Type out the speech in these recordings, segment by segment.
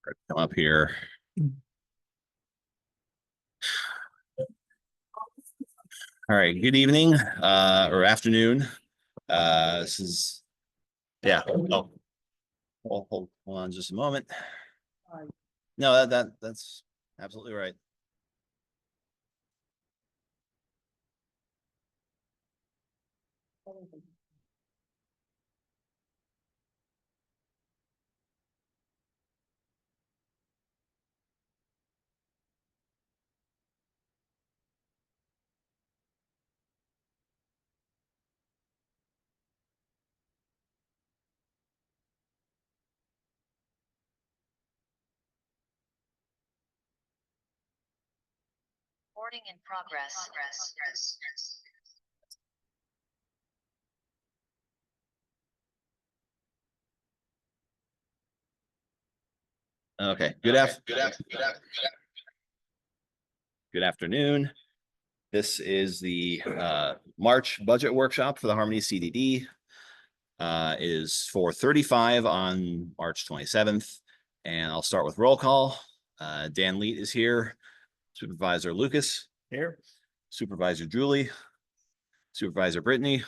Come up here. All right, good evening, or afternoon. This is, yeah, oh, hold on just a moment. No, that's absolutely right. Recording in progress. Okay, good afternoon. This is the March budget workshop for the Harmony CDD. Is 4:35 on March 27th, and I'll start with roll call. Dan Leet is here. Supervisor Lucas here. Supervisor Julie. Supervisor Brittany.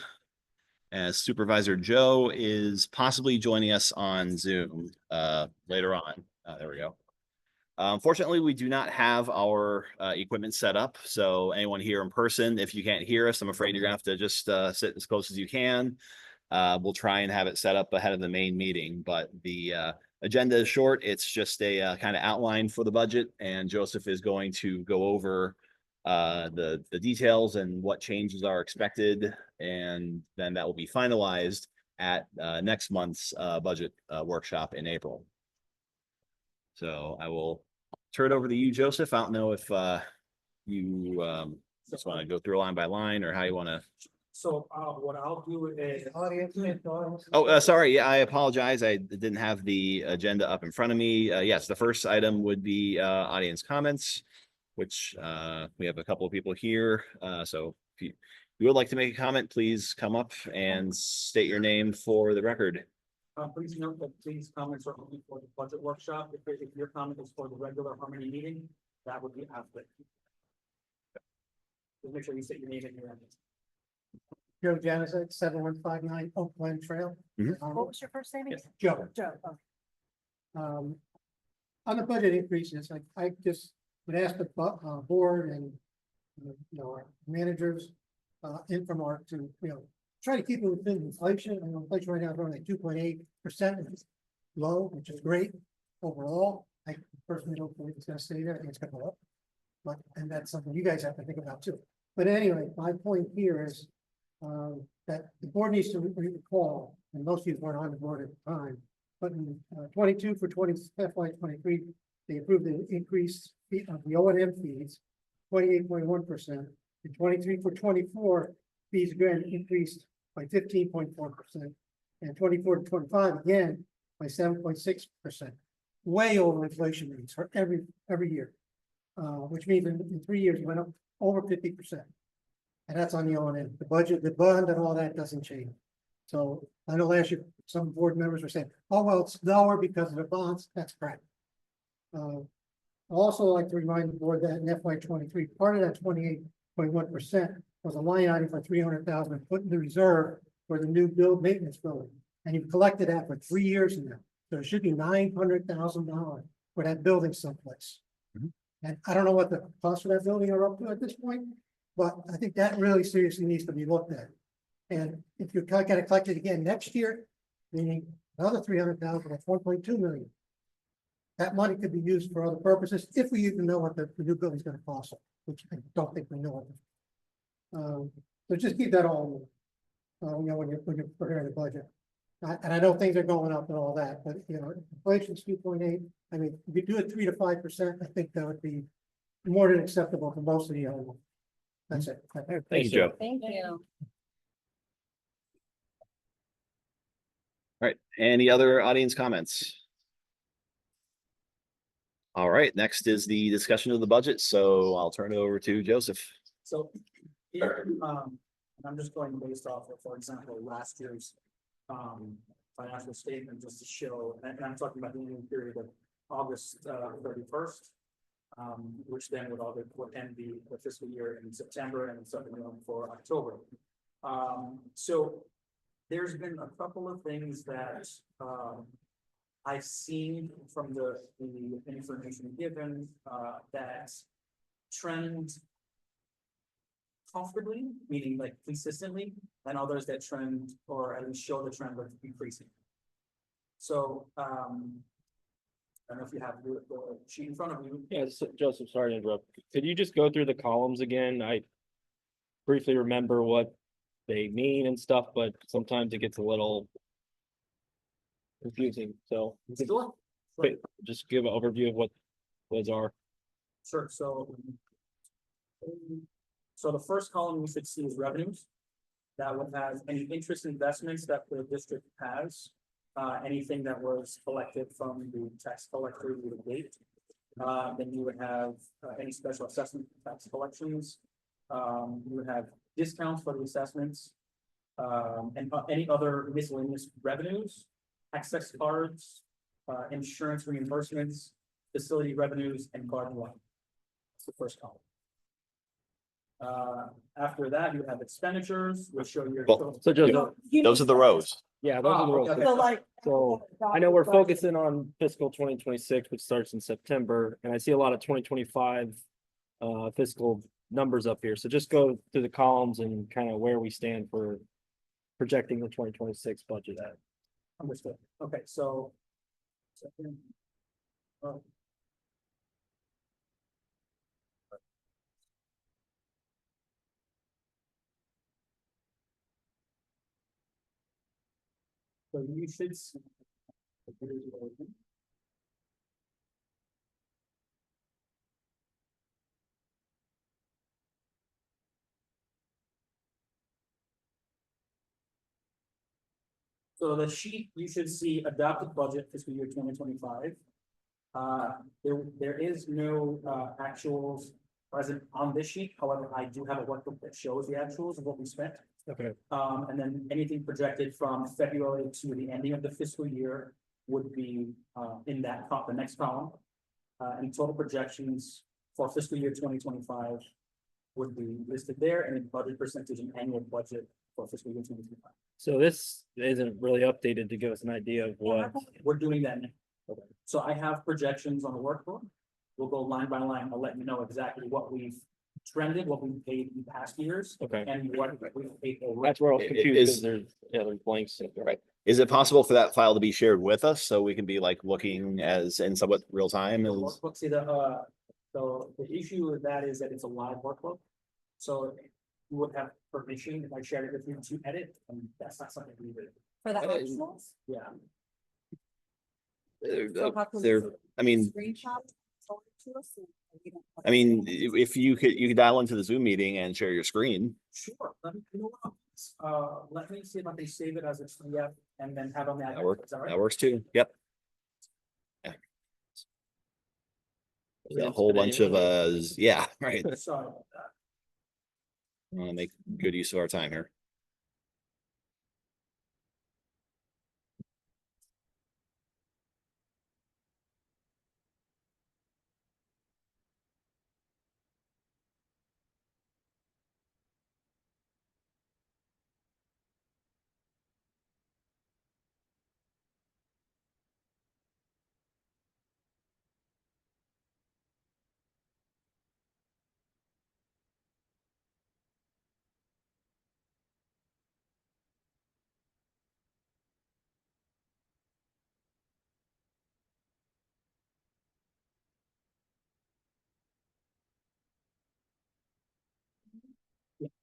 And Supervisor Joe is possibly joining us on Zoom later on. There we go. Unfortunately, we do not have our equipment set up. So anyone here in person, if you can't hear us, I'm afraid you're gonna have to just sit as close as you can. We'll try and have it set up ahead of the main meeting, but the agenda is short. It's just a kind of outline for the budget, and Joseph is going to go over the details and what changes are expected, and then that will be finalized at next month's budget workshop in April. So I will turn it over to you, Joseph. I don't know if you just want to go through line by line or how you want to. So what I'll do is Oh, sorry. Yeah, I apologize. I didn't have the agenda up in front of me. Yes, the first item would be audience comments, which we have a couple of people here. So if you would like to make a comment, please come up and state your name for the record. please note that these comments are only for the budget workshop. If your comment is for the regular Harmony meeting, that would be after. Just make sure you state your name and your address. Joe Janizek, 7159 Oak Glen Trail. What was your first name? Joe. Joe. On the budget increases, I just would ask the board and our managers in from our to try to keep it within inflation. I know inflation right now is around like 2.8%, which is low, which is great overall. I personally don't believe it's going to stay there. I think it's going to go up, and that's something you guys have to think about too. But anyway, my point here is that the board needs to recall, and most of you weren't on the board at the time, but in 22 for FY23, they approved the increase of the O&M fees, 28.1%, and 23 for 24 fees again increased by 15.4%, and 24 to 25 again by 7.6%, way over inflation rates for every year, which means in 3 years it went up over 50%. And that's on the O&M. The budget, the bond, and all that doesn't change. So I know last year some board members were saying, "Oh well, it's lower because of the bonds." That's correct. I also like to remind the board that in FY23, part of that 28.1% was a line item for $300,000 put in the reserve for the new build maintenance building, and you've collected that for 3 years now. So it should be $900,000 for that building someplace. And I don't know what the costs for that building are up to at this point. But I think that really seriously needs to be looked at. And if you're going to collect it again next year, meaning another 300,000, that's 1.2 million. That money could be used for other purposes if we even know what the new building is going to cost, which I don't think we know. So just keep that all when you're preparing the budget. And I know things are going up and all that, but inflation's 2.8. I mean, if you do it 3 to 5%, I think that would be more than acceptable for most of the other. That's it. Thank you, Joe. Thank you. All right. Any other audience comments? All right. Next is the discussion of the budget. So I'll turn it over to Joseph. So here, and I'm just going based off of, for example, last year's financial statement just to show, and I'm talking about the new period of August 31st. Which then would end the fiscal year in September and something for October. So there's been a couple of things that I've seen from the information given that trend comfortably, meaning like consistently, and others that trend or at least show the trend of increasing. So I don't know if you have the sheet in front of you. Yeah, Joseph, sorry to interrupt. Could you just go through the columns again? I briefly remember what they mean and stuff, but sometimes it gets a little confusing, so Sure. just give an overview of what those are. Sure, so the first column you should see is revenues. That would have any interest investments that the district has, anything that was collected from the tax collector to the date. Then you would have any special assessment tax collections. You would have discounts for the assessments. And any other miscellaneous revenues, access cards, insurance reimbursements, facility revenues, and garden line. That's the first column. After that, you have expenditures, which show your. Well, So Joseph, Those are the rows. yeah, those are the Oh, roles. okay. So like. So I know we're focusing on fiscal 2026, which starts in September, and I see a lot of 2025 fiscal numbers up here. So just go through the columns and kind of where we stand for projecting the 2026 budget at. Understood. Okay, so. Second. Oh. So you should see. So the sheet, you should see adopted budget fiscal year 2025. There is no actuals present on this sheet. However, I do have a workbook that shows the actuals of what we spent. Okay. And then anything projected from February to the ending of the fiscal year would be in that the next column. And total projections for fiscal year 2025 would be listed there, and then budget percentage and annual budget for fiscal year 2025. So this isn't really updated to give us an idea of what. We're doing that now. Okay. So I have projections on the workbook. We'll go line by line. I'll let you know exactly what we've trended, what we paid in past years, Okay, and what we've paid over. that's where I was It confused because is- there's blanks. Right. Is it possible for that file to be shared with us so we can be like looking as in somewhat real time? The Is workbook, see the issue with that is that it's a live workbook. So you would have permission if I shared it with you to edit, and that's not something we did. For the Uh, actuals? Yeah. So how can we there, I mean, Screenshot. Forward to us, or we don't have I mean, to? if you could dial into the Zoom meeting and share your screen. Sure, you know what? Let me see if I can save it as a PDF and then have on that. That works. Is that right? That works too. Yep. Yeah. There's a whole bunch of yeah, right. Sorry about that. I want to make good use of our time here.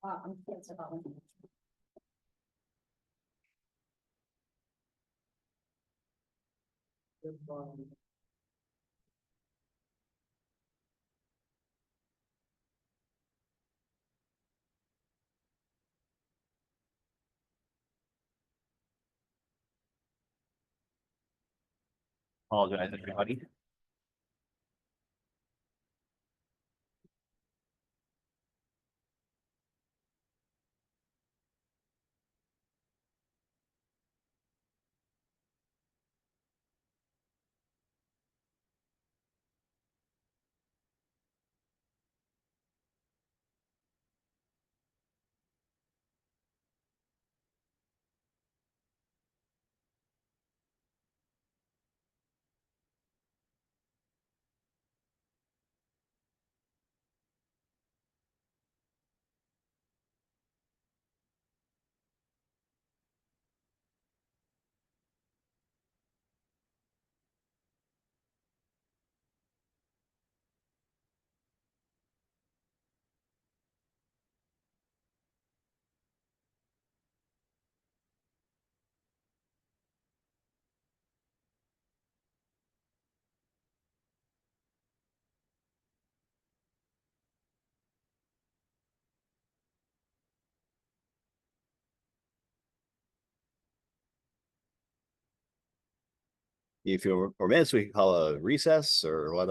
I'm curious about one. Apologize, everybody. If you're, or minutes, we call a recess or what,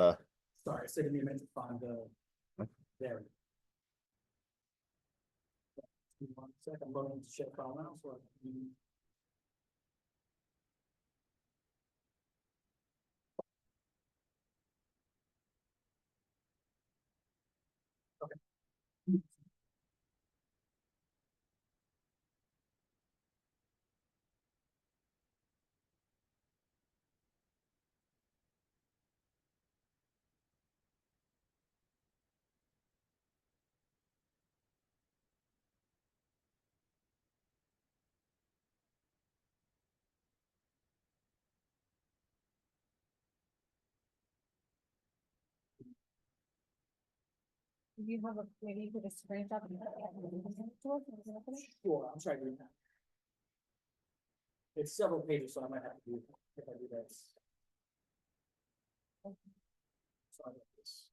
Sorry, I said we meant to find the. There. 1 second, I'm going to check file now, so. Do you have a, maybe you could just screen up and. Sure, I'm trying to do that. It's several pages, so I might have to do, if I do this. Sorry about this.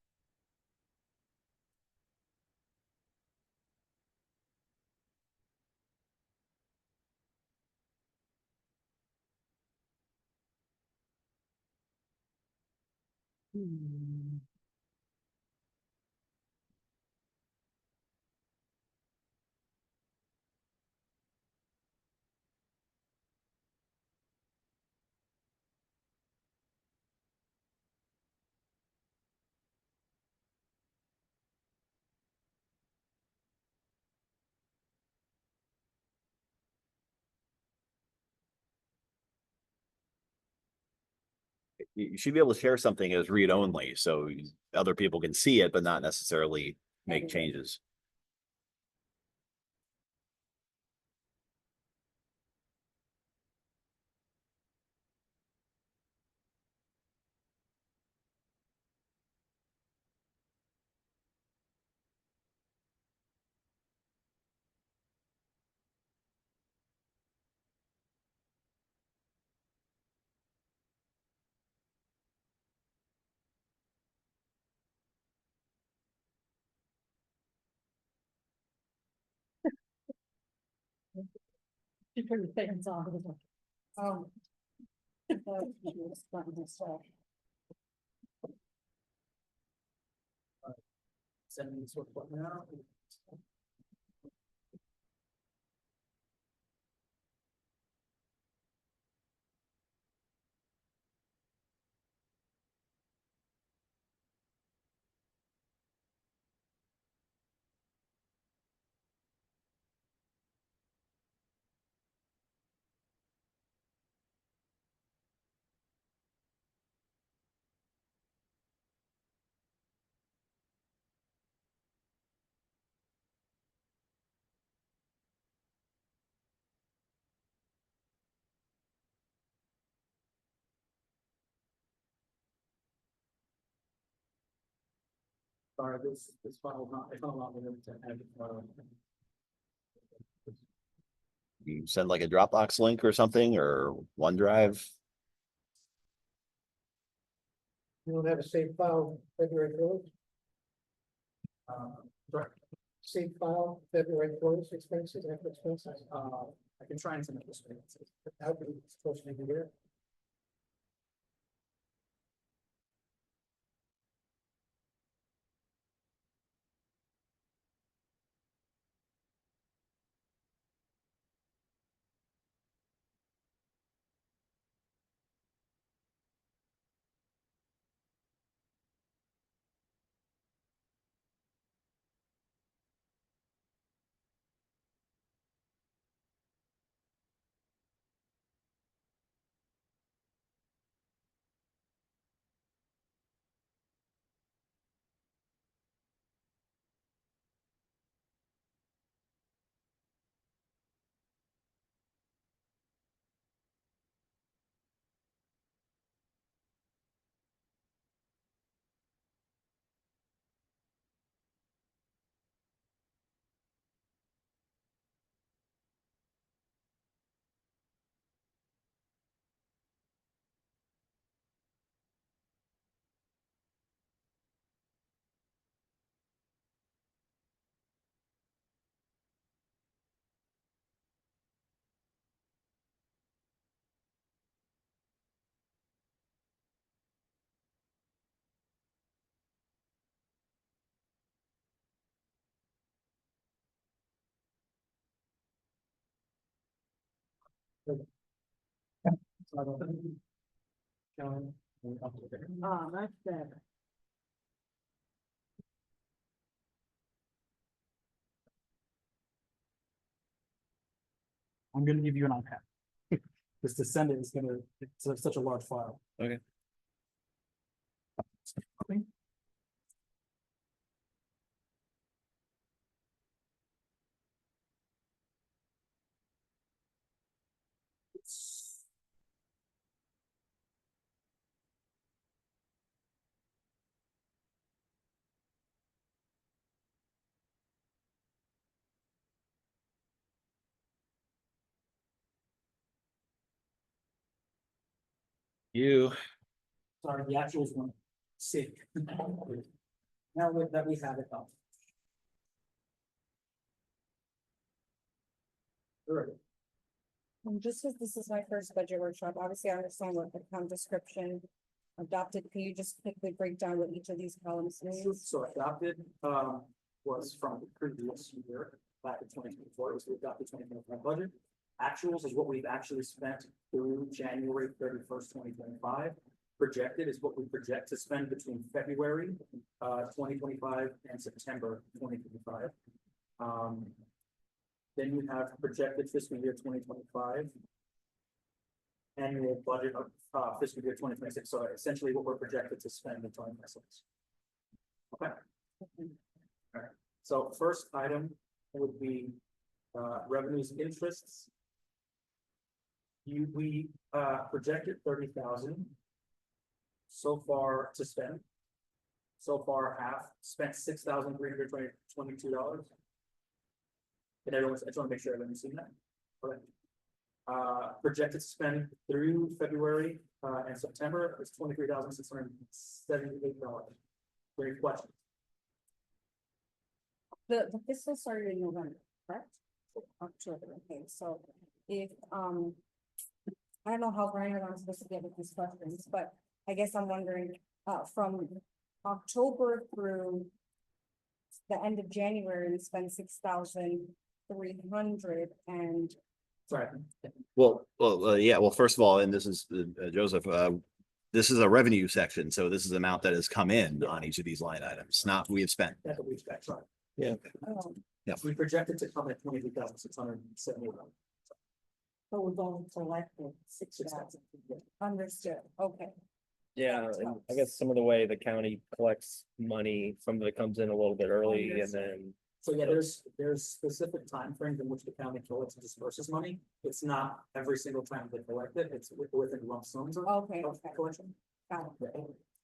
you should be able to share something as read only, so other people can see it, but not necessarily make changes. You put your things on. Um. It's fun to say. Sending this report now. Sorry, this file not, it's not allowing me to add. You send like a Dropbox link or something, or OneDrive. You don't have a saved file, February fourth, Right, saved file, February fourth expenses, after expenses, I can try and send it this way. that would be supposed to be here. Much better. I'm gonna give you an iPad. Because to send it is gonna, it's such a large file. Okay. You, Sorry, the actuals one, sick. Now that we have it up. Alright, And just because this is my first budget workshop, obviously I understand what the account description adopted. Can you just quickly break down what each of these columns means? so adopted, was from the previous year, back in 2024, it was the adopted 2025 budget. Actuals is what we've actually spent through January 31st, 2025. Projected is what we project to spend between February 2025 and September 2025. Then you have projected fiscal year 2025. Annual budget of fiscal year 2026, so essentially what we're projected to spend in 2026. Okay. Alright, so first item would be revenues and interests. We projected 30,000 so far to spend. So far have spent $6,322. And everyone's, I just want to make sure everyone's seen that. Okay. Projected to spend through February and September is $23,678. Any questions? The fiscal started in November, correct? October, okay, so if, I don't know how Brian I'm supposed to get with these questions, but I guess I'm wondering, from October through the end of January, we spent 6,300 and Sorry. yeah, well, first of all, and this is Joseph, this is a revenue section, so this is the amount that has come in on each of these line items, not we have spent. That's what we expect, sorry. um, We projected to come at 23,678. so we're going to elect 6,000. Understood, okay. Yeah, and I guess some of the way the county collects money, some of it comes in a little bit early and then. So yeah, there's specific timeframes in which the county collects and disperses money. It's not every single time they collect it, it's within lump sums of Okay, of okay, collection. got it.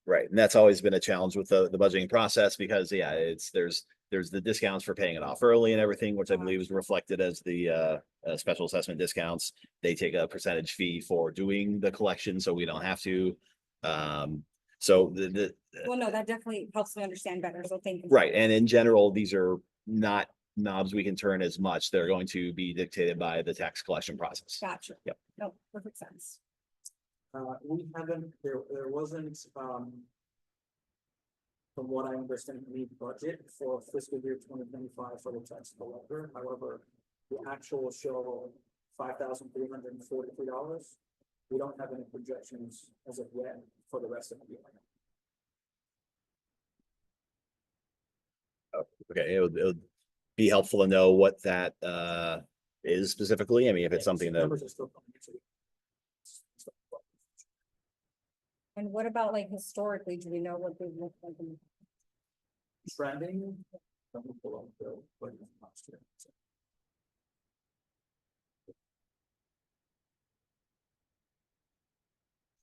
Right, and that's always been a challenge with the budgeting process because, yeah, there's the discounts for paying it off early and everything, which I believe is reflected as the special assessment discounts. They take a percentage fee for doing the collection, so we don't have to. So Well, no, that definitely helps me understand better, so thank you. right, and in general, these are not knobs we can turn as much. They're going to be dictated by the tax collection process. Gotcha. Yep. No, perfect sense. We haven't, there wasn't, from what I understand, any budget for fiscal year 2025 for the tax collector. However, the actual show $5,343. We don't have any projections as of yet for the rest of the year. Okay, it would be helpful to know what that is specifically. I mean, if it's something that, Numbers are still coming into it. And what about like historically, do we know what they look like? Trending. Let me pull up the budget last year.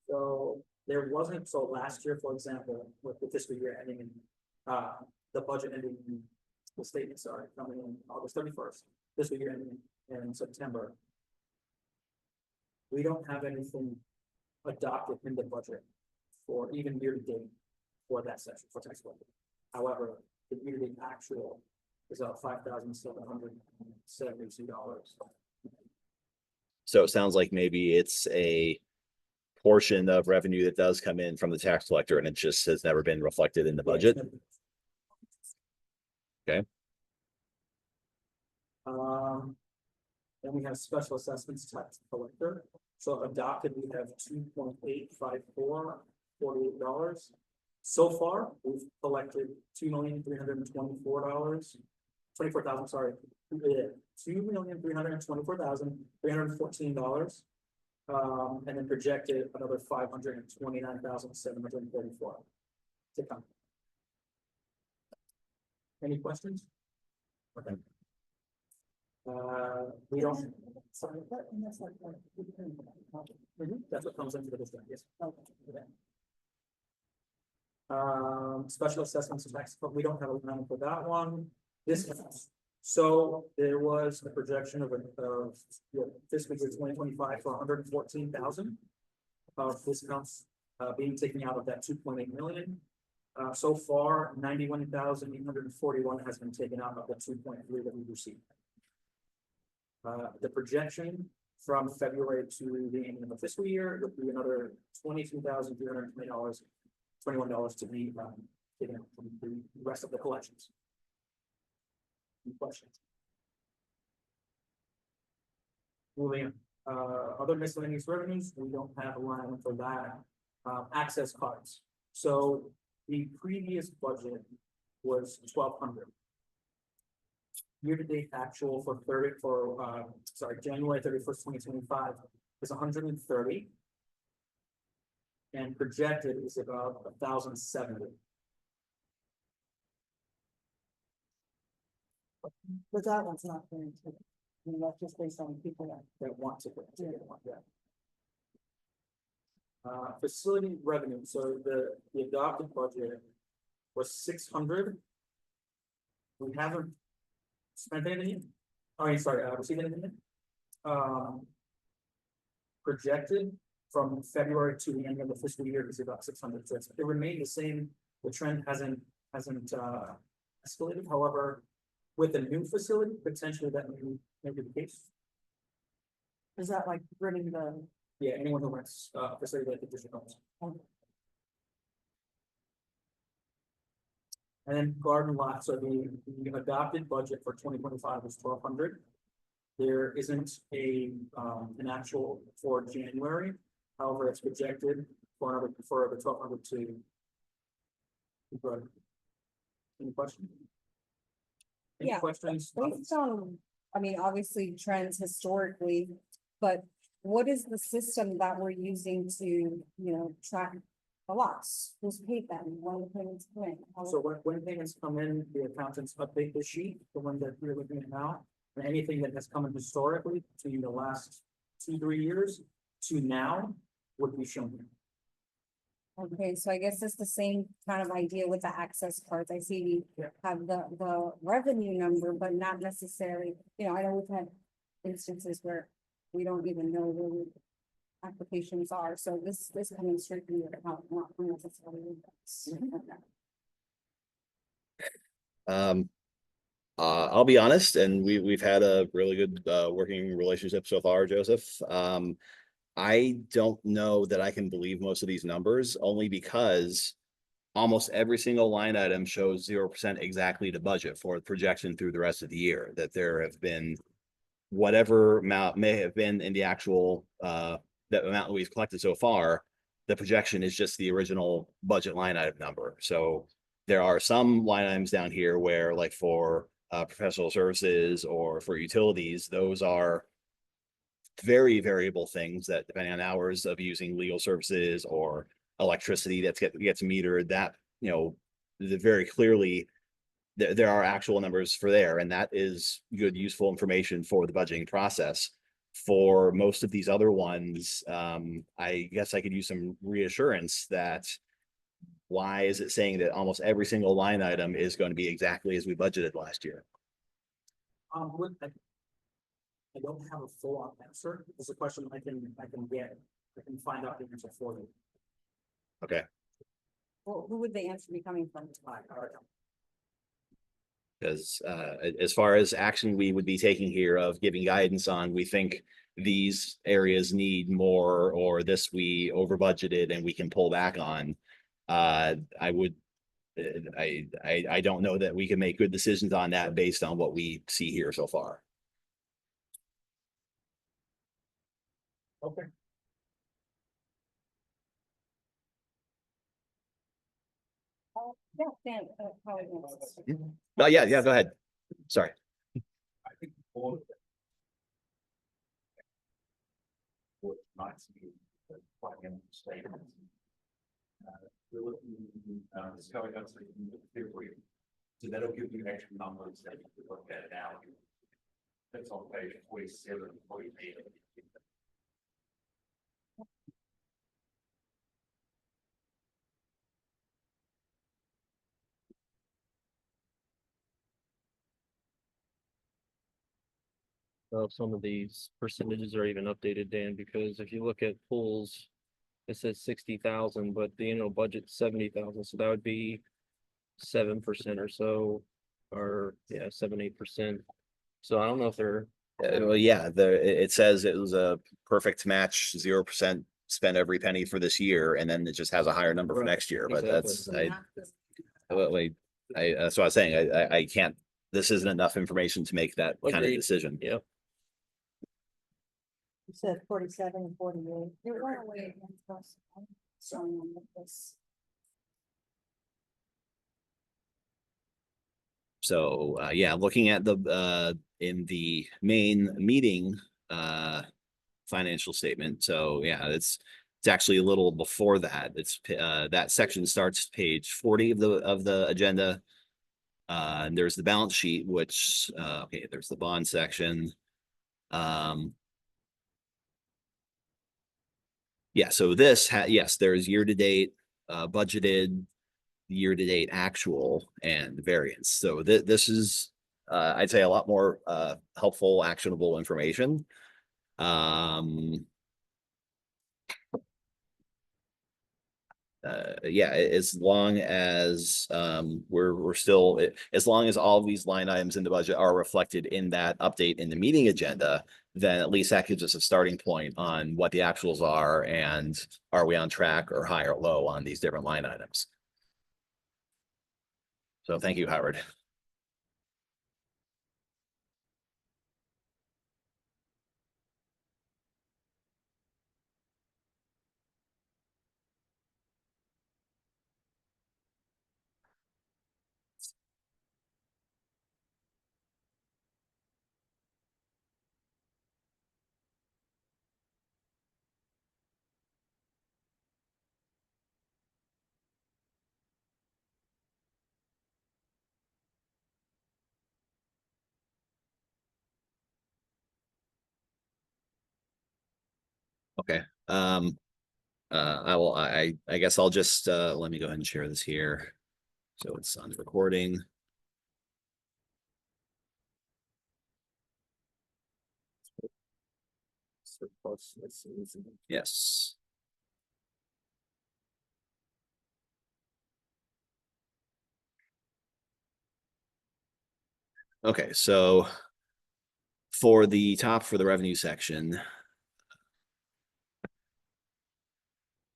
So there wasn't, so last year, for example, with the fiscal year ending in, the budget ending in, the statement, sorry, coming in August 31st, fiscal year ending in September. We don't have anything adopted in the budget for even year to date for that section for tax collector. However, the year to date actual is up $5,772. so it sounds like maybe it's a portion of revenue that does come in from the tax collector and it just has never been reflected in the budget. Okay. Then we have special assessments tax collector. So adopted, we have $2.85448. So far, we've collected $2,324,000, sorry, $2,324,314. And then projected another 529,734 to come. Any questions? Okay. We don't. Sorry, but that's like. That's what comes into the district, yes. Okay. Special assessments and tax, but we don't have a line for that one. This, so there was a projection of fiscal year 2025 for 114,000 of discounts being taken out of that 2.8 million. So far, 91,841 has been taken out of the 2.3 that we received. The projection from February to the end of the fiscal year would be another $22,320, $21 to be taken out from the rest of the collections. Any questions? Moving on, other miscellaneous revenues, we don't have a line for that. Access cards. So the previous budget was 1,200. Year-to-date actual for January 31st, 2025 is 130. And projected is about 1,070. But that one's not going to, I mean, that's just based on people That want to get one, yeah. Facility revenue, so the adopted budget was 600. We haven't spent anything yet. Oh, sorry, received anything yet. Projected from February to the end of the fiscal year is about 600. So it remained the same. The trend hasn't escalated. However, with a new facility, potentially that may be the case. Is that like running the? Yeah, anyone who rents facility like the district owns. And then garden lot, so the adopted budget for 2025 is 1,200. There isn't an actual for January, however, it's projected for the 1,200 to. Any questions? Any Yeah. questions? Based on, I mean, obviously trends historically, but what is the system that we're using to, track the lots? Who's paid them? When the payments come in? So when payments come in, the accountants update the sheet, the one that you're looking at now, and anything that has come in historically between the last 2-3 years to now would be shown here. Okay, so I guess it's the same kind of idea with the access cards. I see we Yeah. have the revenue number, but not necessarily, I know we've had instances where we don't even know where the applications are, so this coming straight from your account, not necessarily. I'll be honest, and we've had a really good working relationship so far, Joseph. I don't know that I can believe most of these numbers, only because almost every single line item shows 0% exactly to budget for the projection through the rest of the year. That there have been whatever amount may have been in the actual that amount we've collected so far. The projection is just the original budget line item number. So there are some line items down here where, like for professional services or for utilities, those are very variable things that, depending on hours of using legal services or electricity that gets metered, that very clearly there are actual numbers for there, and that is good, useful information for the budgeting process. For most of these other ones, I guess I could use some reassurance that why is it saying that almost every single line item is going to be exactly as we budgeted last year? I don't have a full-on answer. It's a question I can get. I can find out the answer for you. Okay. Well, who would the answer be coming from? Because as far as action we would be taking here of giving guidance on, we think these areas need more, or this we over budgeted and we can pull back on. I don't know that we can make good decisions on that based on what we see here so far. Okay. Yeah, Dan, how it goes. Oh, yeah, go ahead. Sorry. I think all of that. What might be the financial statement. We're looking, it's going out to February. So that'll give you actual numbers that you could look at now. That's on page 47, 48. Of some of these percentages are even updated, Dan, because if you look at pools, it says 60,000, but the annual budget's 70,000, so that would be 7% or so, or yeah, 7-8%. So I don't know if they're, Well, yeah, it says it was a perfect match, 0% spend every penny for this year, and then it just has a higher number for Right, next year, but exactly. that's what I was saying, I can't, this isn't enough information to make that kind of Agreed. decision. Yep. You said 47 and 48. They went away against us. Showing them this. So, yeah, looking at the, in the main meeting, financial statement. So, yeah, it's actually a little before that. It's, that section starts page 40 of the agenda. And there's the balance sheet, which, okay, there's the bond section. Yeah, so this yes, there's year-to-date, budgeted, year-to-date actual and variance. So this is, I'd say a lot more, helpful, actionable information. Yeah, as long as, we're still, as long as all of these line items in the budget are reflected in that update in the meeting agenda, then at least that gives us a starting point on what the actuals are and are we on track or high or low on these different line items. So thank you, Howard. Okay. I guess I'll just, let me go ahead and share this here. So it's on the recording. Yes. Okay, so for the top, for the revenue section.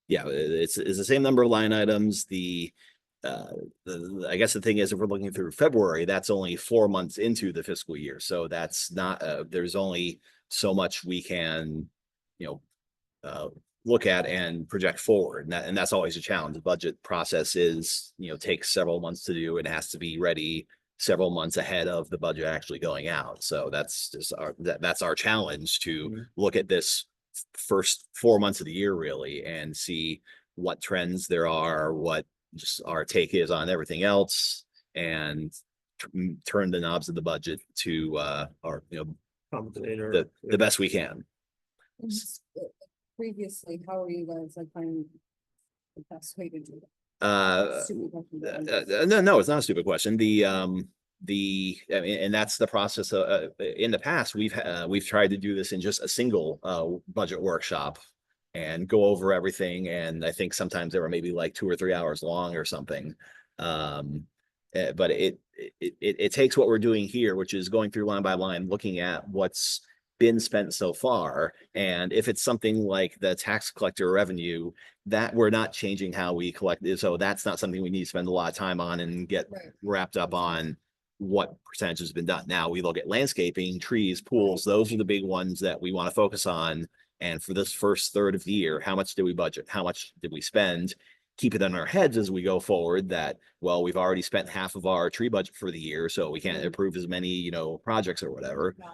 Yeah, it's the same number of line items. I guess the thing is, if we're looking through February, that's only 4 months into the fiscal year. So that's not, there's only so much we can, look at and project forward. And that's always a challenge. The budget process is, takes several months to do and has to be ready several months ahead of the budget actually going out. So that's just that's our challenge to look at this first 4 months of the year really and see what trends there are, what just our take is on everything else, and turn the knobs of the budget to our compensator. the best we can. Previously, how are you guys like finding the best way to do it? No, it's not a stupid question. I mean, and that's the process. In the past, we've tried to do this in just a single budget workshop and go over everything. And I think sometimes they were maybe like 2 or 3 hours long or something. But it takes what we're doing here, which is going through line by line, looking at what's been spent so far. And if it's something like the tax collector revenue, that we're not changing how we collect it. So that's not something we need to spend a lot of time on and get wrapped up on what percentage has been done. Now we look at landscaping, trees, pools, those are the big ones that we want to focus on And for this first third of the year, how much did we budget? How much did we spend? Keep it in our heads as we go forward that, well, we've already spent half of our tree budget for the year, so we can't approve as many, projects or whatever. Yeah.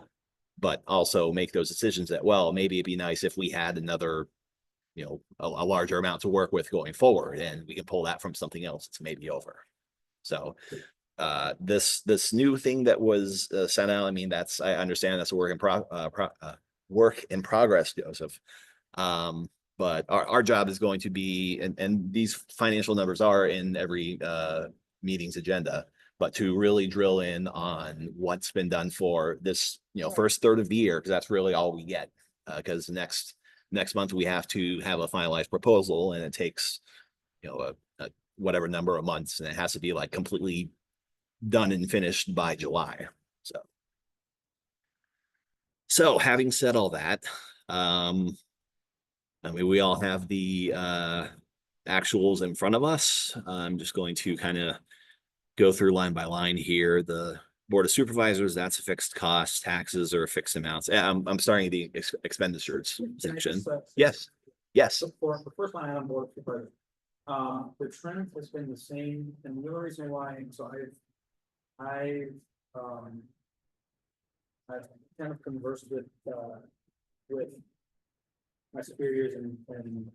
But also make those decisions that, well, maybe it'd be nice if we had another, a larger amount to work with going forward, and we can pull that from something else that's maybe over. So this new thing that was sent out, I mean, I understand that's a work in progress, Joseph. But our job is going to be, and these financial numbers are in every meeting's agenda, but to really drill in on what's been done for this, first third of the year, because that's really all we get. Because next month we have to have a finalized proposal, and it takes, a whatever number of months, and it has to be like completely done and finished by July. So having said all that, I mean, we all have the actuals in front of us. I'm just going to kind of go through line by line here. The Board of Supervisors, that's a fixed cost. Taxes are fixed amounts. I'm starting the expenditures Can I section. just, Yes. Yes. So for the first line on board, the trend has been the same, and the only reason why, so I've kind of conversed with my superiors and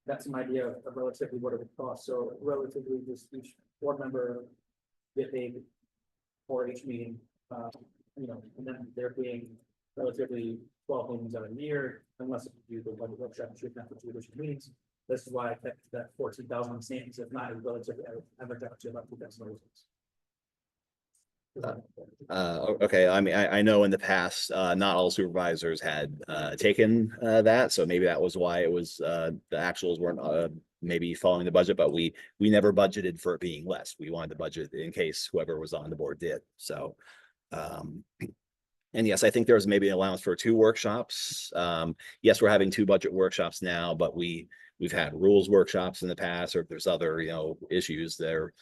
got some idea of relatively what it would cost. So relatively, just each board member get paid for each meeting, and then there being relatively 12 meetings out of the year, unless you do the budget workshop, you should have to do additional meetings. This is why I kept that 14,000 the same, because if not, it's relatively average out to about 2,000. Okay, I mean, I know in the past, not all supervisors had taken that, so maybe that was why it was the actuals weren't maybe following the budget, but we never budgeted for it being less. We wanted to budget in case whoever was on the board did. So and yes, I think there was maybe an allowance for 2 workshops. Yes, we're having 2 budget workshops now, but we've had rules workshops in the past, or if there's other issues there.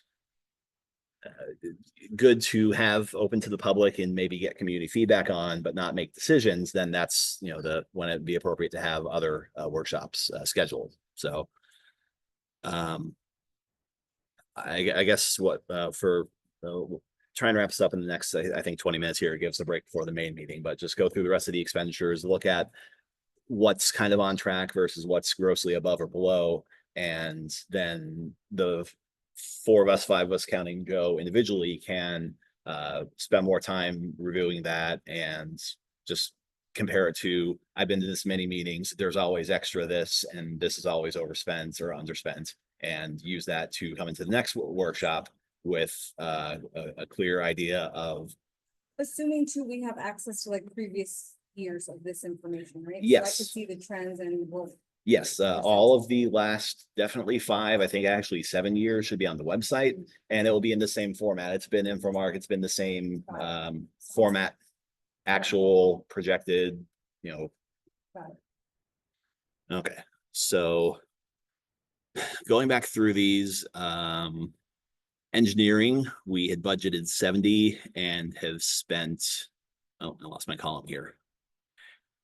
Good to have open to the public and maybe get community feedback on, but not make decisions, then that's, when it'd be appropriate to have other workshops scheduled. So I guess what for trying to wrap this up in the next, I think 20 minutes here, gives a break before the main meeting, but just go through the rest of the expenditures, look at what's kind of on track versus what's grossly above or below. And then the 4 of us, 5 of us counting Joe individually can spend more time reviewing that and just compare it to, I've been to this many meetings, there's always extra this, and this is always overspent or underspent, and use that to come into the next workshop with a clear idea of. Assuming too, we have access to like previous years of this information, right? So I Yes. could see the trends and we'll. Yes, all of the last definitely 5, I think actually 7 years should be on the website, and it will be in the same format. It's been Infomark, it's been the same format, actual projected, Got it. Okay, so going back through these, engineering, we had budgeted 70 and have spent, oh, I lost my column here.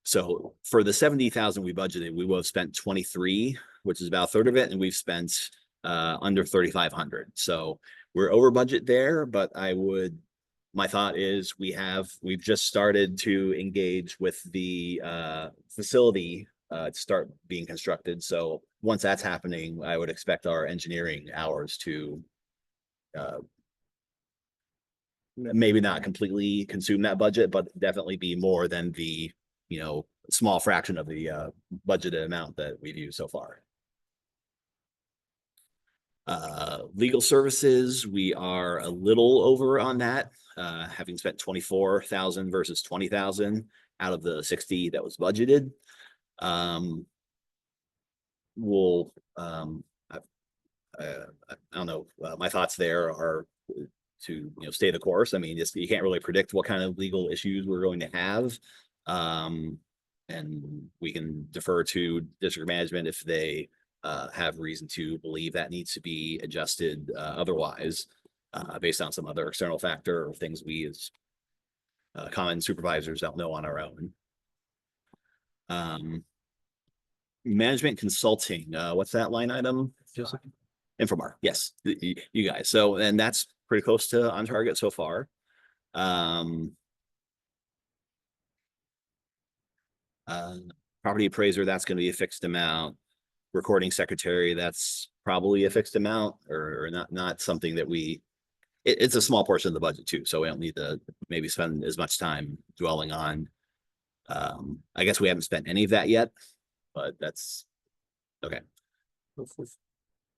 So for the 70,000 we budgeted, we will have spent 23, which is about a third of it, and we've spent under 3,500. So we're over budget there, but my thought is we've just started to engage with the facility to start being constructed. So once that's happening, I would expect our engineering hours to maybe not completely consume that budget, but definitely be more than the small fraction of the budgeted amount that we've used so far. Legal services, we are a little over on that, having spent 24,000 versus 20,000 out of the 60 that was budgeted. I don't know, my thoughts there are to stay the course. I mean, you can't really predict what kind of legal issues we're going to have. And we can defer to district management if they have reason to believe that needs to be adjusted otherwise, based on some other external factor or things we as common supervisors don't know on our own. management consulting, what's that line item? Joseph? Infomart, yes, you guys. So, and that's pretty close to on target so far. Uh, Property appraiser, that's gonna be a fixed amount. Recording secretary, that's probably a fixed amount or not something that it's a small portion of the budget too, so we don't need to maybe spend as much time dwelling on. I guess we haven't spent any of that yet, but that's okay.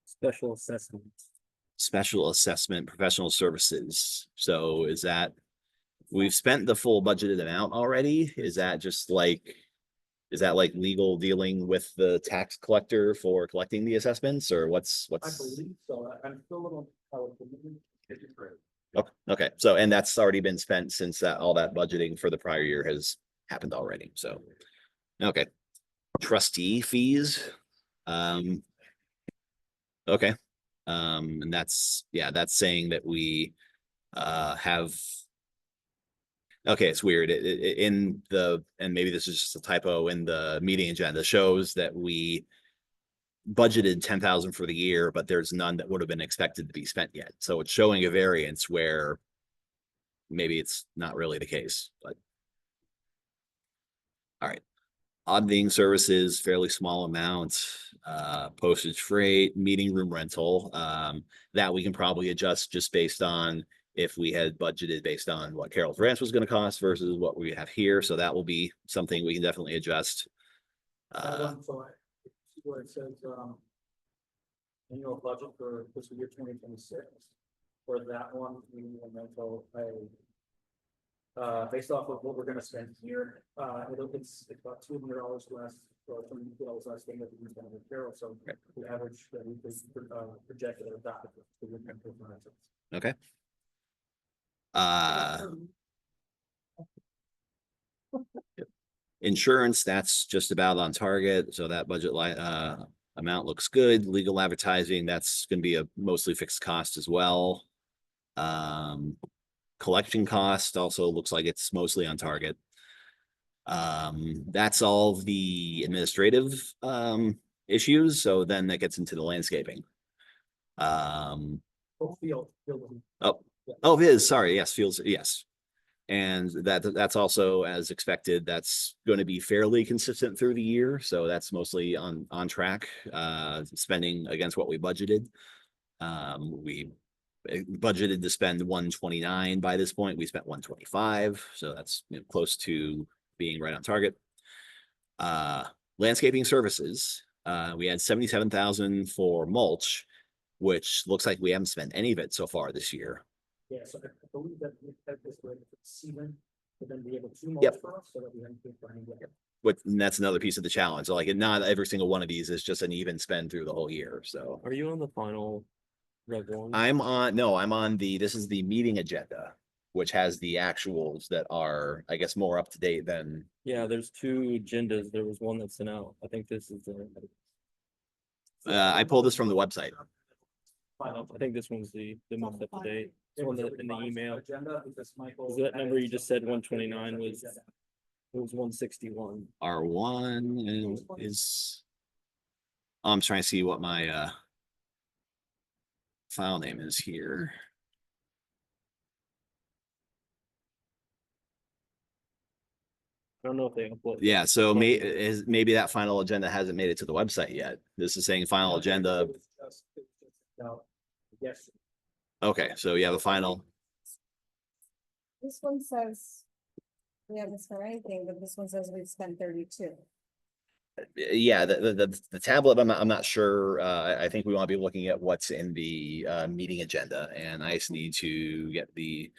Special assessment. Special assessment, professional services. So is that, we've spent the full budgeted amount already? Is that like legal dealing with the tax collector for collecting the assessments or I what's? believe so. I'm still a little. Okay, so, and that's already been spent since all that budgeting for the prior year has happened already, so. Okay. Trustee fees. Okay. And that's saying that we have. Okay, it's weird. In the, and maybe this is just a typo in the meeting agenda, shows that we budgeted 10,000 for the year, but there's none that would have been expected to be spent yet. So it's showing a variance where maybe it's not really the case, but. All right. Auditing services, fairly small amount, postage freight, meeting room rental, that we can probably adjust just based on if we had budgeted based on what Carroll's Ranch was gonna cost versus what we have here, so that will be something we can definitely adjust. So I see where it says, annual budget for fiscal year 2026. For that one, we need a mental, based off of what we're gonna spend here, it's about $200 less, or $200 less than what we spent with Carroll, so the average that we projected or adopted. Okay. Insurance, that's just about on target, so that budget amount looks good. Legal advertising, that's gonna be a mostly fixed cost as well. Collection cost also looks like it's mostly on target. That's all the administrative issues, so then that gets into the landscaping. Field. Oh, it is, sorry, yes, fields, yes. And that's also as expected, that's going to be fairly consistent through the year, so that's mostly on track, spending against what we budgeted. We budgeted to spend 129 by this point, we spent 125, so that's close to being right on target. Landscaping services, we had 77,000 for mulch, which looks like we haven't spent any of it so far this year. Yeah, so I believe that we had this way for season, but then be able to Yep. mulch for us, so that we haven't been behind yet. And that's another piece of the challenge, like not every single one of these is just an even spend through the whole year, so. Are you on the final red one? I'm on this is the meeting agenda, which has the actuals that are, I guess, more up to date than. Yeah, there's two agendas. There was one that's sent out. I think this is the. I pulled this from the website. I think this one's the most up to date. It's one that in the email. Agenda, because Michael. Is that number you just said 129 was, it was 161. R1 is. I'm trying to see what my file name is here. I don't know if they upload. Yeah, so maybe that final agenda hasn't made it to the website yet. This is saying final agenda. Yes. Okay, so yeah, the final. This one says. We haven't spent anything, but this one says we've spent 32. Yeah, the tablet, I'm not sure. I think we want to be looking at what's in the meeting agenda, and I just need to get the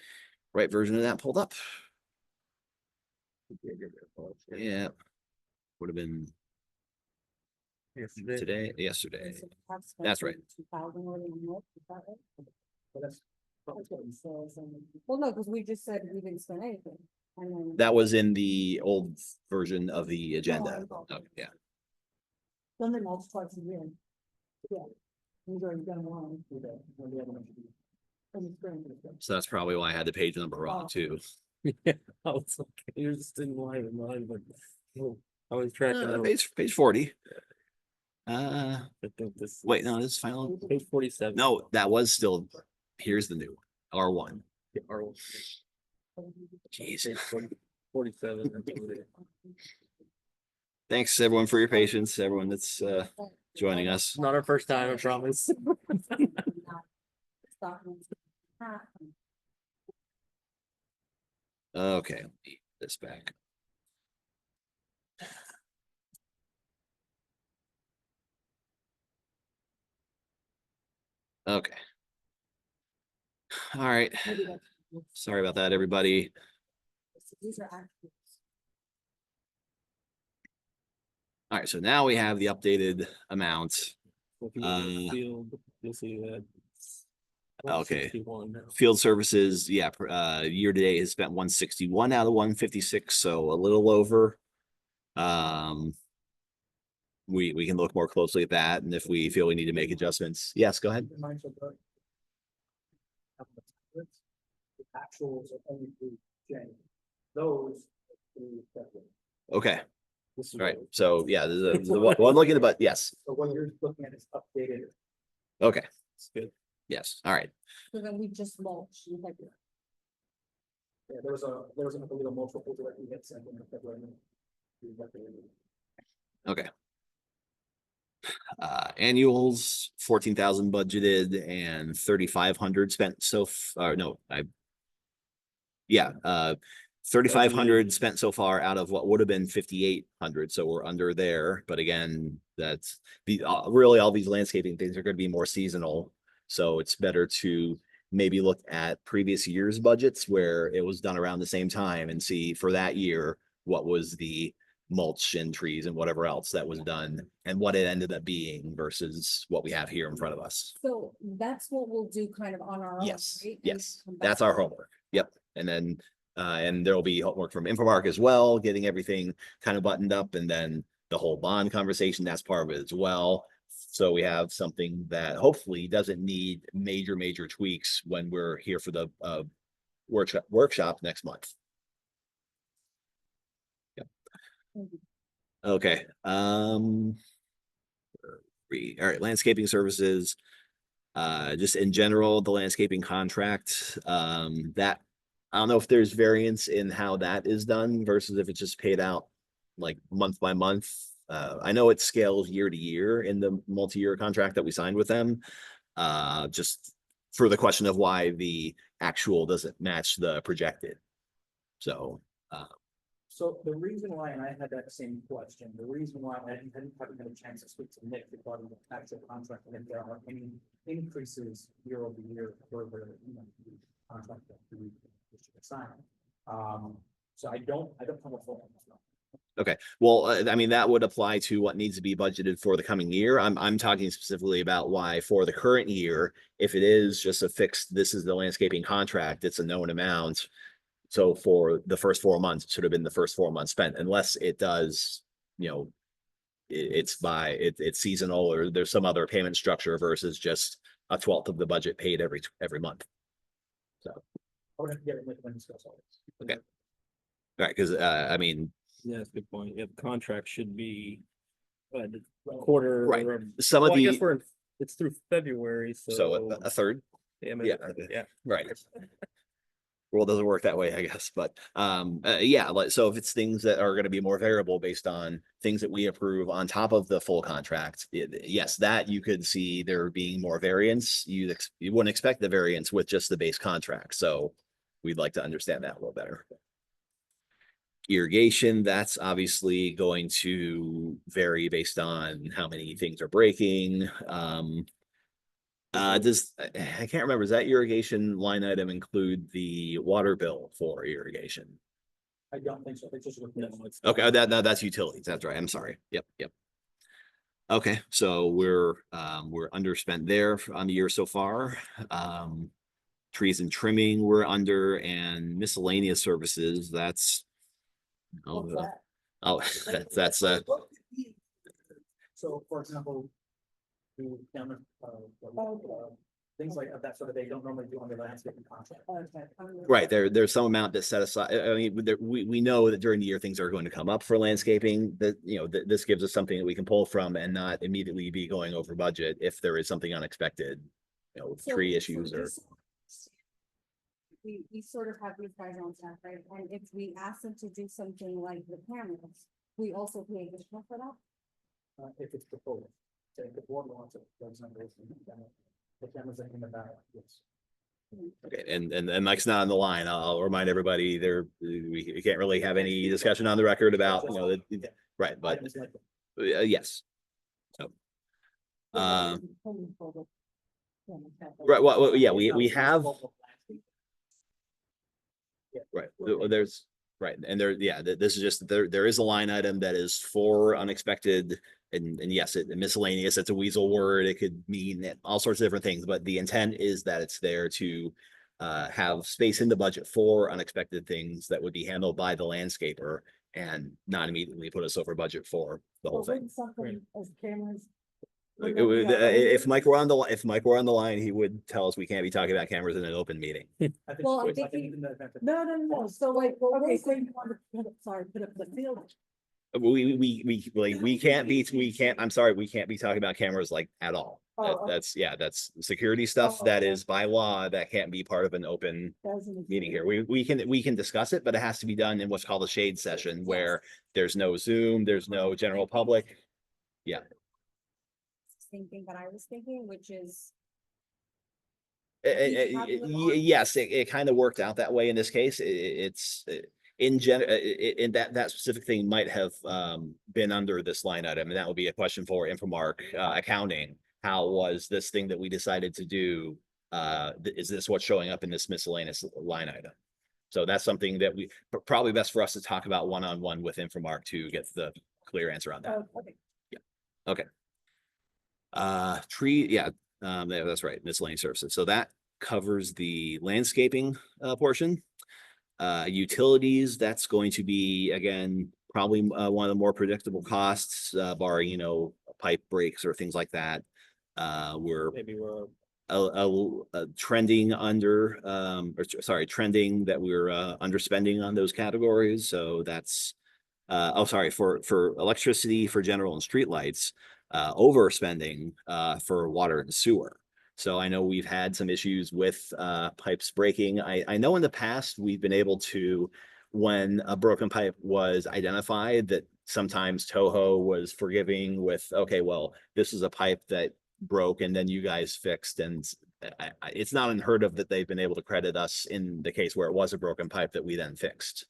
right version of that pulled up. Yeah, would have been yesterday. That's right. 2,000 more than what, is that right? But that's what it says, well, no, because we just said we didn't spend anything. And then. That was in the old version of the agenda. Oh, Okay, yeah. Then they mulch twice a year. Yeah. We've already done one. So that's probably why I had the page number wrong too. Yeah, I was like, you're just in line of mine, but I was tracking. Page 40. I think this. Wait, no, this is final. Page 47. No, that was still, here's the new one, R1. Jeez. Page 47. Thanks everyone for your patience, everyone that's joining us. Not our first time, I promise. Okay, let me get this back. Okay. All right. Sorry about that, everybody. These are actually. All right, so now we have the updated amounts. If you look at field, you'll see that. Okay. 61 now. Field services, yeah, year to date has spent 161 out of 156, so a little over. We can look more closely at that, and if we feel we need to make adjustments, yes, go ahead. The actuals are only through January. Those. are through February. Okay, This is all right, what- so yeah, this is the one I'm looking at, but yes, So what you're looking at is updated. okay, It's good. yes, all right. So then we just mulch in February. Yeah, there was a little multiple that we had sent in February. We updated. Okay. Annuals, 14,000 budgeted and 3,500 spent no, 3,500 spent so far out of what would have been 5,800, so we're under there, but again, that's really all these landscaping things are going to be more seasonal, so it's better to maybe look at previous year's budgets where it was done around the same time and see for that year what was the mulch and trees and whatever else that was done and what it ended up being versus what we have here in front of us. So that's what we'll do kind of on our own. Yes, right? And yes, come back that's our to it. homework. Yep. And there'll be homework from Infomark as well, getting everything kind of buttoned up, and then the whole bond conversation, that's part of it as well. So we have something that hopefully doesn't need major tweaks when we're here for the workshop next month. Okay, all right, landscaping services. Just in general, the landscaping contract, that, I don't know if there's variance in how that is done versus if it's just paid out like month by month. I know it scales year to year in the multi-year contract that we signed with them. Just for the question of why the actual doesn't match the projected. So, So the reason why, and I had that same question, the reason why I haven't had a chance to speak to Nick regarding the actual contract, and if there are any increases year over year for the, the contract that we sign. So I don't have a full. okay, well, I mean, that would apply to what needs to be budgeted for the coming year. I'm talking specifically about why for the current year, if it is just a fixed, this is the landscaping contract, it's a known amount. So for the first 4 months, it should have been the first 4 months spent, unless it does, it's seasonal or there's some other payment structure versus just a 1/12 of the budget paid every month. So, I would have to get it with when discuss all this. okay. All right, because I mean, Yeah, that's a good point. Yeah, the contract should be quarter. Right. some Well, of I guess the, it's through February, so. so a third, Damn yeah. it. Yeah. right. World doesn't work that way, I guess, but yeah, like, so if it's things that are going to be more variable based on things that we approve on top of the full contract, yes, that you could see there being more variance. You wouldn't expect the variance with just the base contract, so we'd like to understand that a little better. Irrigation, that's obviously going to vary based on how many things are breaking. I can't remember, does that irrigation line item include the water bill for irrigation? I don't think so. It's just. No, it's. Okay, that's utilities. That's right. I'm sorry. Yep. Okay, so we're underspent there on the year so far. Trees and trimming we're under, and miscellaneous services, that's. What's that? Oh, that's So, for example. The camera, things like that sort of they don't normally do on their landscaping contract. Okay. Right, there's some amount that's set aside. I mean, we know that during the year, things are going to come up for landscaping, that, this gives us something that we can pull from and not immediately be going over budget if there is something unexpected, So- tree so issues or. this- We sort of have these guys on staff, right? And if we ask them to do something like the cameras, we also pay additional for that? If it's proposed, say if the board wants it, for example, the cameras are in the back, yes. Okay, and Mike's not on the line. I'll remind everybody there, we can't really have any discussion on the record about, right, but, Items like that. yes. So. Right, well, yeah, we have. Right, there's, right, and there, yeah, this is just, there is a line item that is for unexpected. And yes, miscellaneous, it's a weasel word, it could mean all sorts of different things, but the intent is that it's there to. Have space in the budget for unexpected things that would be handled by the landscaper. And not immediately put us over budget for the whole thing. Something as cameras. If Mike were on the line, he would tell us we can't be talking about cameras in an open meeting. I think- Well, I'm I think thinking- in the event that- No, so like, okay, so you want to, sorry, put up the field. We can't be, I'm sorry, we can't be talking about cameras like at all. Oh, okay. That's security stuff Oh, that okay. is by law, that can't be part of an open Doesn't- meeting here. We can discuss it, but it has to be done in what's called a shade session where there's no Zoom, there's no general public. Same thing that I was thinking, which is, Yes, it kind of worked out that way in this case. It's in that specific thing might have been under this line item, and that would be a question for Infomark accounting. How was this thing that we decided to do? Is this what's showing up in this miscellaneous line item? So that's something that we probably best for us to talk about one-on-one with Infomark to get the clear answer on that. okay. Okay. That's right, miscellaneous services. So that covers the landscaping portion. Utilities, that's going to be, again, probably one of the more predictable costs, barring, pipe breaks or things like that. We're Maybe we're trending trending that we're underspending on those categories. So that's for electricity, for general and streetlights, overspending for water and sewer. So I know we've had some issues with pipes breaking. I know in the past we've been able to, when a broken pipe was identified, that sometimes Toho was forgiving with, okay, well, this is a pipe that broke and then you guys fixed, and it's not unheard of that they've been able to credit us in the case where it was a broken pipe that we then fixed.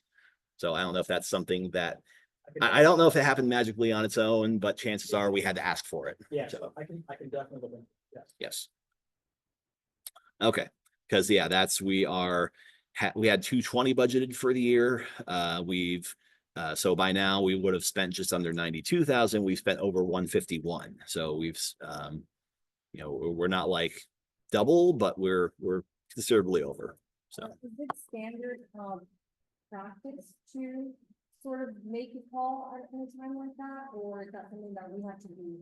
So I don't know if that's something that, I don't know if it happened magically on its own, but chances are we had to ask for it. Yeah, So, I can definitely look into, yes. yes. Okay, because we had 220 budgeted for the year. So by now we would have spent just under 92,000. We've spent over 151. So we've we're not like double, but we're considerably over. So Is it standard practice to sort of make a call at a time like that, or is that something that we have to be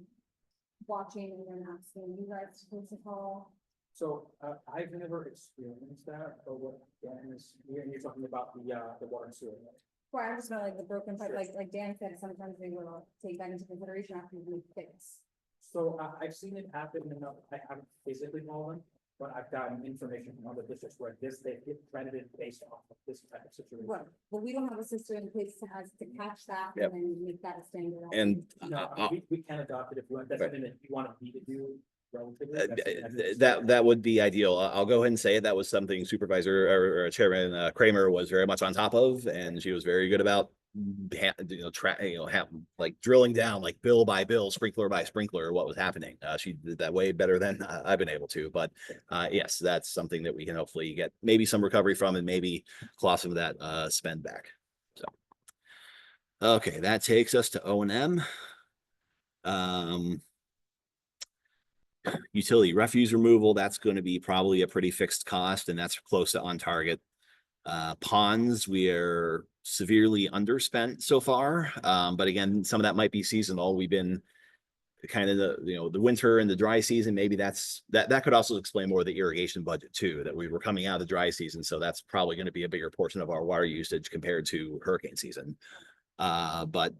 watching and then asking you guys to call? So I've never experienced that, but what Dan is, you're talking about the water and sewer. Right? Well, I just felt like the broken pipe, Sure. like Dan said, sometimes they will take that into consideration after we fix. So I've seen it happen enough, I haven't physically fallen, but I've gotten information from other districts where they get credited based off of this type of situation. Right, but we don't have a system in place to catch that Yep. and then make that a standard. and No, we can adopt it if you want, that's Right. something that you want me to do relatively. that's- that would be ideal. I'll go ahead and say it. That was something Supervisor or Chairman Kramer was very much on top of, and she was very good about like drilling down like bill by bill, sprinkler by sprinkler, what was happening. She did that way better than I've been able to. But yes, that's something that we can hopefully get maybe some recovery from and maybe claw some of that spend back. So okay, that takes us to O&M. Utility refuse removal, that's going to be probably a pretty fixed cost, and that's close to on target. Ponds, we are severely underspent so far. But again, some of that might be seasonal. We've been kind of the winter and the dry season, maybe that could also explain more of the irrigation budget too, that we were coming out of the dry season. So that's probably going to be a bigger portion of our water usage compared to hurricane season. But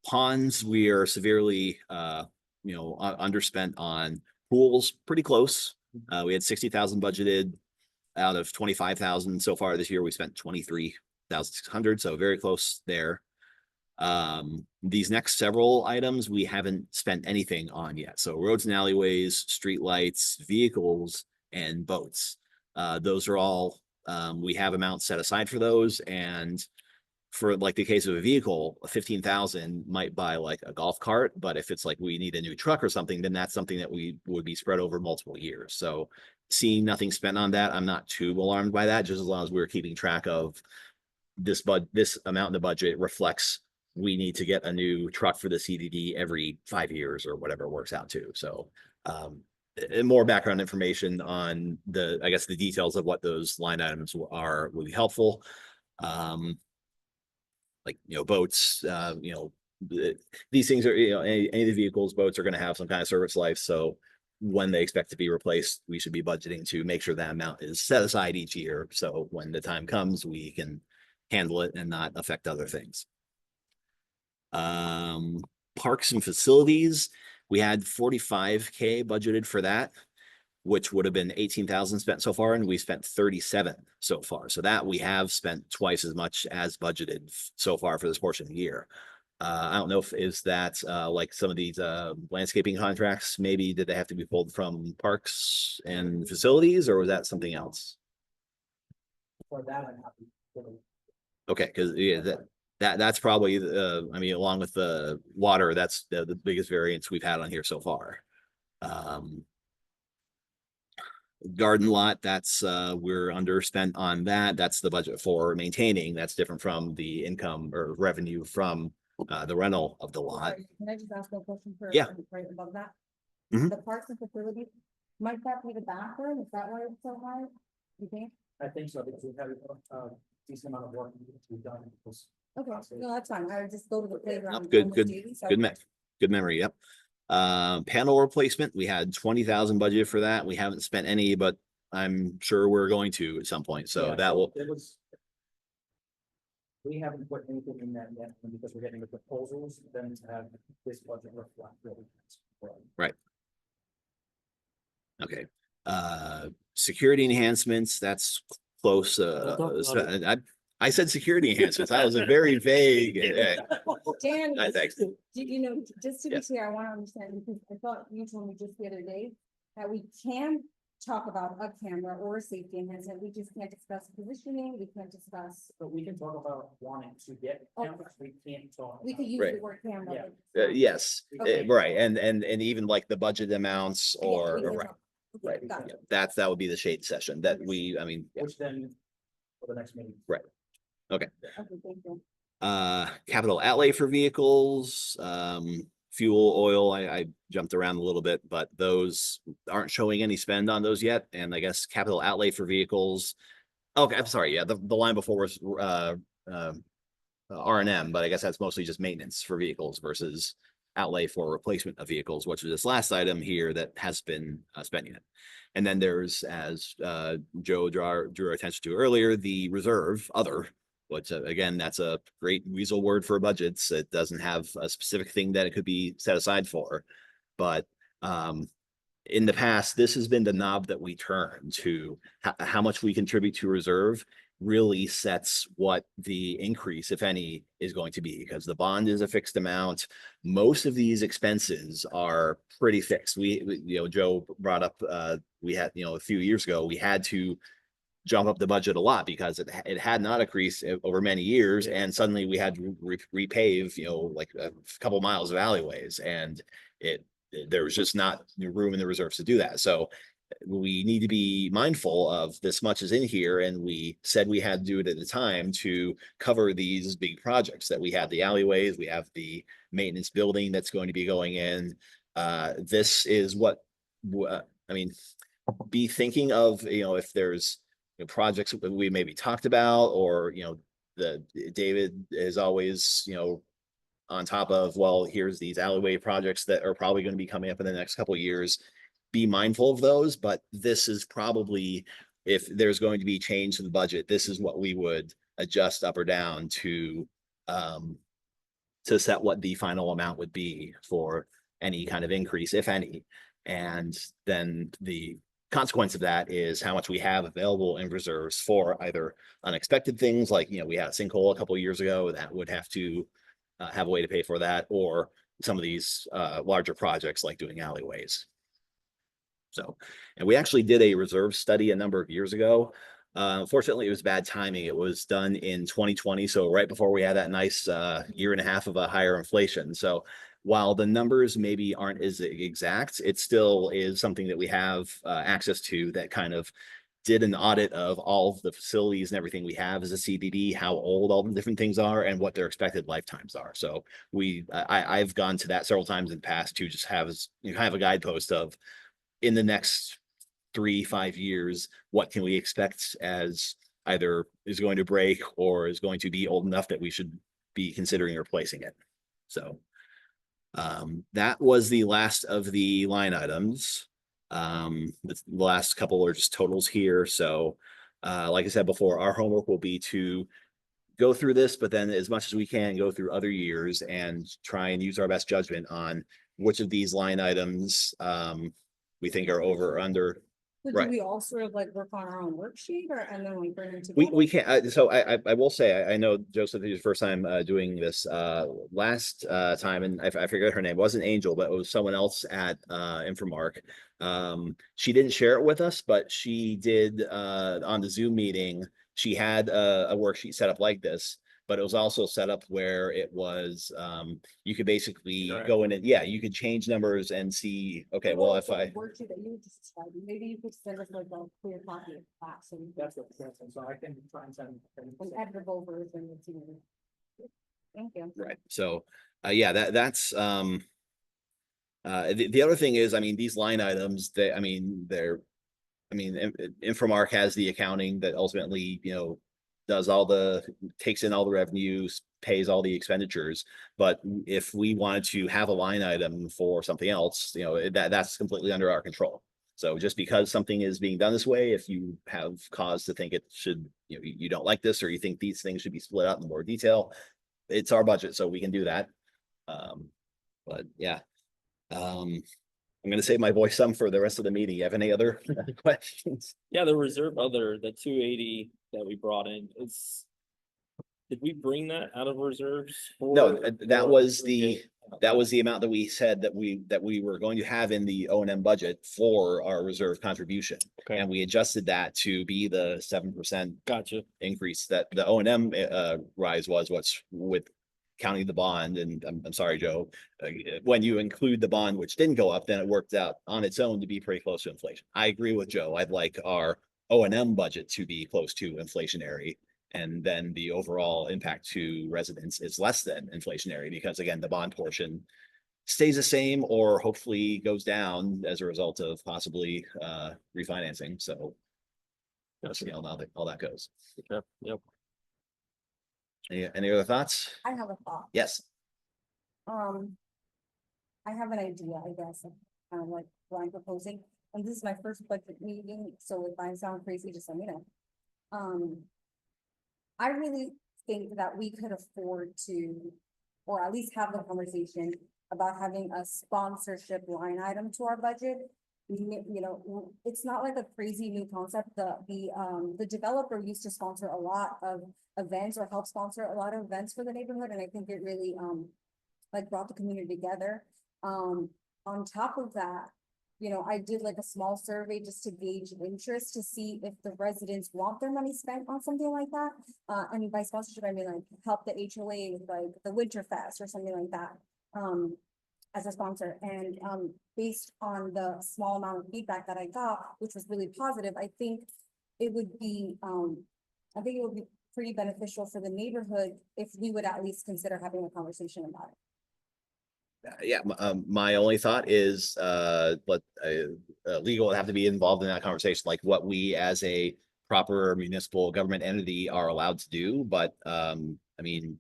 ponds, we are severely, underspent on pools, pretty close. We had 60,000 budgeted out of 25,000 so far this year. We spent 23,600, so very close there. These next several items we haven't spent anything on yet. So roads and alleyways, streetlights, vehicles, and boats. Those are all, we have amounts set aside for those. And for like the case of a vehicle, 15,000 might buy like a golf cart, but if it's like we need a new truck or something, then that's something that we would be spread over multiple years. So seeing nothing spent on that, I'm not too alarmed by that, just as long as we're keeping track of this amount in the budget reflects we need to get a new truck for the CDD every 5 years or whatever it works out to. So and more background information on I guess the details of what those line items are would be helpful. Like, boats, these things are, any of the vehicles, boats are going to have some kind of service life. So when they expect to be replaced, we should be budgeting to make sure that amount is set aside each year. So when the time comes, we can handle it and not affect other things. Parks and facilities, we had 45K budgeted for that, which would have been 18,000 spent so far, and we spent 37 so far. So that we have spent twice as much as budgeted so far for this portion of the year. I don't know if is that like some of these landscaping contracts, maybe did they have to be pulled from parks and facilities, or was that something else? For that, I'm happy. Okay, because yeah, that's probably I mean, along with the water, that's the biggest variance we've had on here so far. Garden lot, that's we're underspent on that. That's the budget for maintaining. That's different from the income or revenue from the rental of the lot. Sorry, can I just ask a question for? Yeah. Right above that? Mhm. The parks and facilities, might that be the bathroom? Is that why it's so high? You think? I think so, because we've had a decent amount of work to be done. Okay, no, that's fine. I would just go to the playground. Good, almost good, daily, so- good memory. Yep. Panel replacement, we had 20,000 budgeted for that. We haven't spent any, but I'm sure we're going to at some point. So Yeah, that will, it was. We haven't put anything in that yet, and because we're getting the proposals, then to have this budget reflect really. okay. Security enhancements, that's close. I said security enhancements. That was a very vague. Dan, Thanks. just to be Yes. clear, I want to understand, because I thought you told me just the other day that we can talk about a camera or a safety enhancement. We just can't discuss positioning. We can't discuss, But we can talk about wanting to get cameras, we can't talk. we could about- use Right. the word camera. Yeah. but- Yes, Okay. right. And even like the budget amounts Yeah, or, we can right, talk. Okay, right. gotcha. Yeah, that would be the shade session that I mean, yeah. Which then, for the next meeting. Okay, thank you. Capital outlay for vehicles, fuel, oil, I jumped around a little bit, but those aren't showing any spend on those yet. And I guess capital outlay for vehicles. Okay, I'm sorry. Yeah, the line before was R&M, but I guess that's mostly just maintenance for vehicles versus outlay for replacement of vehicles, which is this last item here that has been spent yet. And then there's, as Joe drew our attention to earlier, the reserve other, which again, that's a great weasel word for budgets. It doesn't have a specific thing that it could be set aside for. But in the past, this has been the knob that we turn to how much we contribute to reserve really sets what the increase, if any, is going to be, because the bond is a fixed amount. Most of these expenses are pretty fixed. Joe brought up, we had, a few years ago, we had to jump up the budget a lot because it had not increased over many years, and suddenly we had to repave, like a couple miles of alleyways, and there was just not room in the reserves to do that. So we need to be mindful of this much is in here, and we said we had to do it at the time to cover these big projects that we have, the alleyways, we have the maintenance building that's going to be going in. This is what I mean, be thinking of, if there's projects that we maybe talked about, or David is always on top of, well, here's these alleyway projects that are probably going to be coming up in the next couple of years. Be mindful of those, but this is probably, if there's going to be change to the budget, this is what we would adjust up or down to set what the final amount would be for any kind of increase, if any. And then the consequence of that is how much we have available in reserves for either unexpected things like, we had a sinkhole a couple of years ago that would have to have a way to pay for that, or some of these larger projects like doing alleyways. So, and we actually did a reserve study a number of years ago. Fortunately, it was bad timing. It was done in 2020, so right before we had that nice year and a half of a higher inflation. So while the numbers maybe aren't as exact, it still is something that we have access to, that kind of did an audit of all of the facilities and everything we have as a CDD, how old all the different things are and what their expected lifetimes are. So I've gone to that several times in the past to just have a guidepost of, in the next 3-5 years, what can we expect as either is going to break or is going to be old enough that we should be considering replacing it. So that was the last of the line items. The last couple are just totals here. So like I said before, our homework will be to go through this, but then as much as we can go through other years and try and use our best judgment on which of these line items we think are over or under. So Right. do we all sort of like work on our own worksheet, or, and then we bring them We together? can't, so I will say, I know Joseph, this is your first time doing this. Last time, and I forget her name, it wasn't Angel, but it was someone else at Infomark. She didn't share it with us, but she did on the Zoom meeting. She had a worksheet set up like this, but it was also set up where it was you could basically Correct. go in and, yeah, you could change numbers and see, okay, well, if I. Worksheet that you just described, maybe you could send us like a clear copy of that, so we That's what I'm saying, so I can try and send. an editable version. It's even- Thank you. Right. So, yeah, that's, the other thing is, I mean, these line items, Infomark has the accounting that ultimately, takes in all the revenues, pays all the expenditures. But if we wanted to have a line item for something else, that's completely under our control. So just because something is being done this way, if you have cause to think it should, you don't like this, or you think these things should be split up in more detail, it's our budget, so we can do that. But yeah. I'm gonna save my voice some for the rest of the meeting. You have any other questions? Yeah, the the 280 that we brought in did we bring that out of reserves? No, that was the amount that we said that we were going to have in the O&M budget for our reserve contribution. Okay. And we adjusted that to be the 7% Gotcha. increase that the O&M rise was, what's with counting the bond. And I'm sorry, Joe, when you include the bond, which didn't go up, then it worked out on its own to be pretty close to inflation. I agree with Joe. I'd like our O&M budget to be close to inflationary. And then the overall impact to residents is less than inflationary, because again, the bond portion stays the same or hopefully goes down as a result of possibly refinancing. So let's see how all that goes. Yep. Any other thoughts? I have a thought. Yes. I have an idea, I guess, of kind of like what I'm proposing, and this is my first budget meeting, so if I sound crazy, just let me know. I really think that we could afford to, or at least have the conversation about having a sponsorship line item to our budget. It's not like a crazy new concept. The developer used to sponsor a lot of events, or help sponsor a lot of events for the neighborhood, and I think it really like brought the community together. On top of that, I did like a small survey just to gauge interest, to see if the residents want their money spent on something like that. And by sponsorship, I mean like help the HOA with like the Winter Fest or something like that. As a sponsor, and based on the small amount of feedback that I got, which was really positive, I think it would be pretty beneficial for the neighborhood if we would at least consider having a conversation about it. Yeah, my only thought is, legal would have to be involved in that conversation, like what we as a proper municipal government entity are allowed to do. But I mean,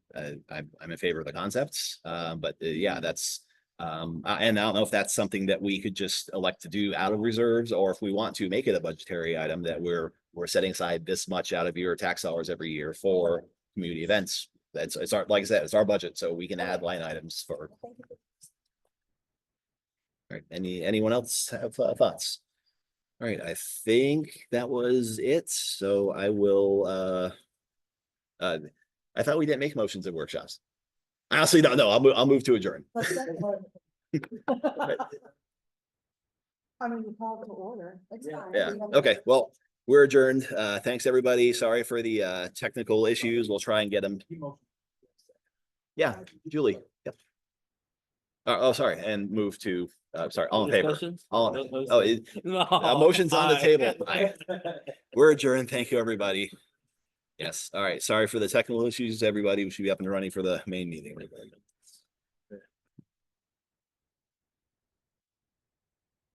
I'm in favor of the concepts, but yeah, that's. And I don't know if that's something that we could just elect to do out of reserves, or if we want to make it a budgetary item that we're setting aside this much out of your tax dollars every year for community events. It's our, like I said, it's our budget, so we can add line items for. All right, anyone else have thoughts? All right, I think that was it. So I will, I thought we didn't make motions at workshops. I honestly don't know. I'll move to adjourn. I mean, you called to order. It's fine. Yeah, We have- okay, well, we're adjourned. Thanks, everybody. Sorry for the technical issues. We'll try and get them. Yeah, Julie. Yep. Oh, sorry, and move to, sorry, all in favor. Discussions? All, No. motion's on the Aye. table. We're adjourned. Thank you, everybody. Yes, all right. Sorry for the technical issues, everybody. We should be up and running for the main meeting.